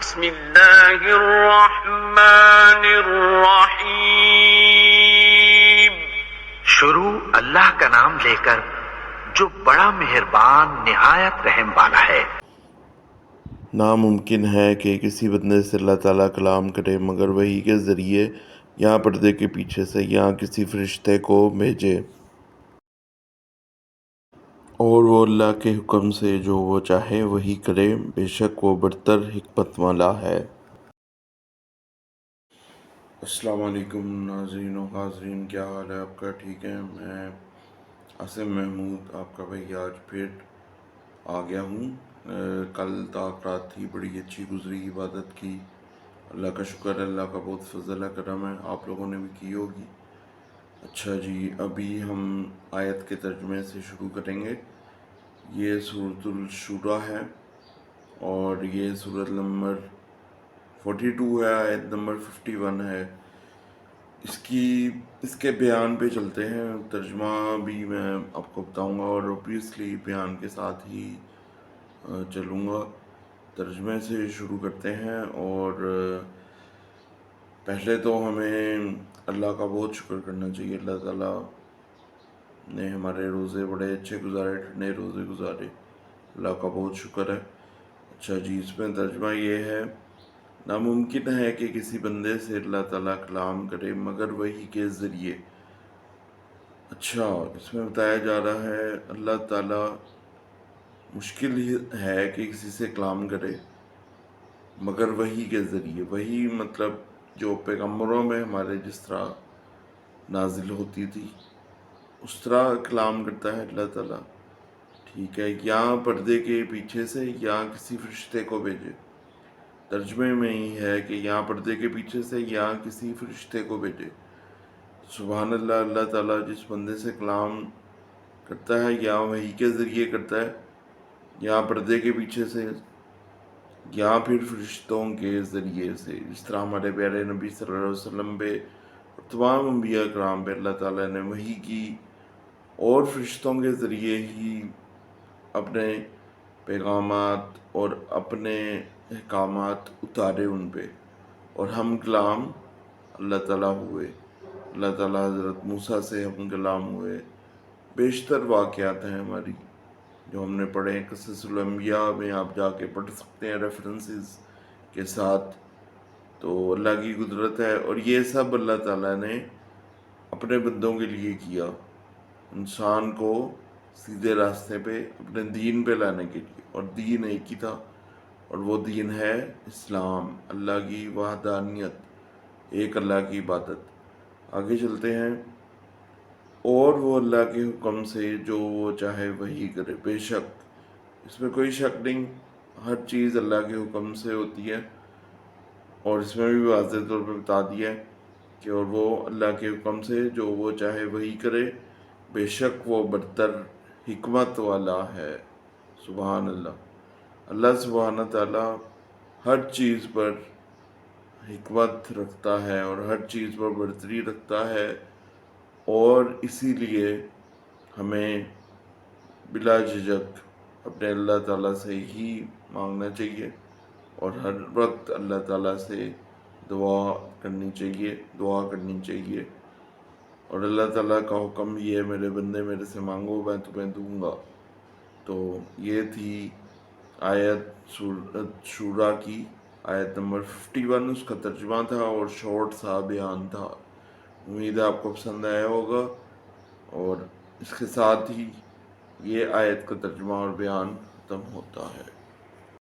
بسم اللہ الرحمن الرحیم۔ شروع اللہ کا نام لے کر جو بڑا مہربان نہایت رحم والا ہے۔ ناممکن ہے کہ کسی بندے سے اللہ تعالیٰ کلام کرے مگر وحی کے ذریعے یا پردے کے پیچھے سے یا کسی فرشتے کو بھیجے، اور وہ اللہ کے حکم سے جو وہ چاہے وہی کرے، بے شک وہ برتر حکمت والا ہے۔ السلام علیکم ناظرین و حاضرین، کیا حال ہے آپ کا؟ ٹھیک ہے؟ میں عاصم محمود آپ کا بھائی آج پھر آ گیا ہوں۔ کل تاک رات تھی، بڑی اچھی گزری، عبادت کی، اللہ کا شکر ہے، اللہ کا بہت فضل ہے، کرم ہے، آپ لوگوں نے بھی کی ہوگی۔ اچھا جی، ابھی ہم آیت کے ترجمے سے شروع کریں گے۔ یہ سورۃ الشورى ہے اور یہ سورۃ نمبر 42 ہے، آیت نمبر 51 ہے۔ اس کے بیان پہ چلتے ہیں، ترجمہ بھی میں آپ کو بتاؤں گا اور اوبویسلی بیان کے ساتھ ہی چلوں گا۔ ترجمے سے شروع کرتے ہیں، اور پہلے تو ہمیں اللہ کا بہت شکر کرنا چاہیے۔ اللہ تعالیٰ نے ہمارے روزے بڑے اچھے گزارے، ٹھنڈے روزے گزارے، اللہ کا بہت شکر ہے۔ اچھا جی، اس میں ترجمہ یہ ہے: ناممکن ہے کہ کسی بندے سے اللہ تعالیٰ کلام کرے مگر وحی کے ذریعے۔ اچھا، اس میں بتایا جا رہا ہے اللہ تعالیٰ مشکل ہی ہے کہ کسی سے کلام کرے مگر وحی کے ذریعے۔ وحی مطلب جو پیغمبروں میں ہمارے جس طرح نازل ہوتی تھی اس طرح کلام کرتا ہے اللہ تعالیٰ، ٹھیک ہے، یا پردے کے پیچھے سے یا کسی فرشتے کو بھیجے۔ ترجمے میں ہی ہے کہ یا پردے کے پیچھے سے یا کسی فرشتے کو بھیجے۔ سبحان اللہ، اللہ تعالیٰ جس بندے سے کلام کرتا ہے یا وحی کے ذریعے کرتا ہے یا پردے کے پیچھے سے یا پھر فرشتوں کے ذریعے سے، جس طرح ہمارے پیارے نبی صلی اللہ علیہ وسلم پہ اور تمام انبیاء کرام پہ اللہ تعالیٰ نے وحی کی اور فرشتوں کے ذریعے ہی اپنے پیغامات اور اپنے احکامات اتارے ان پہ، اور ہم کلام اللہ تعالیٰ ہوئے۔ اللہ تعالیٰ حضرت موسیٰ سے ہم کلام ہوئے۔ بیشتر واقعات ہیں ہماری جو ہم نے پڑھے ہیں، قصص الانبیاء میں آپ جا کے پڑھ سکتے ہیں ریفرنسز کے ساتھ۔ تو اللہ کی قدرت ہے، اور یہ سب اللہ تعالیٰ نے اپنے بندوں کے لیے کیا، انسان کو سیدھے راستے پہ اپنے دین پہ لانے کے لیے، اور دین ایک ہی تھا، اور وہ دین ہے اسلام، اللہ کی وحدانیت، ایک اللہ کی عبادت۔ آگے چلتے ہیں، اور وہ اللہ کے حکم سے جو وہ چاہے وہی کرے۔ بے شک، اس میں کوئی شک نہیں، ہر چیز اللہ کے حکم سے ہوتی ہے، اور اس میں بھی واضح طور پہ بتا دیا ہے کہ اور وہ اللہ کے حکم سے جو وہ چاہے وہی کرے، بے شک وہ برتر حکمت والا ہے۔ سبحان اللہ، اللہ سبحانہ تعالیٰ ہر چیز پر حکمت رکھتا ہے اور ہر چیز پر برتری رکھتا ہے، اور اسی لیے ہمیں بلا جھجک اپنے اللہ تعالیٰ سے ہی مانگنا چاہیے، اور ہر وقت اللہ تعالیٰ سے دعا کرنی چاہیے، اور اللہ تعالیٰ کا حکم یہ ہے، میرے بندے میرے سے مانگو میں تمہیں دوں گا۔ تو یہ تھی آیت سورۃ شورى کی، آیت نمبر 51، اس کا ترجمہ تھا اور شارٹ سا بیان تھا۔ امید ہے آپ کو پسند آیا ہوگا، اور اس کے ساتھ ہی یہ آیت کا ترجمہ اور بیان ختم ہوتا ہے۔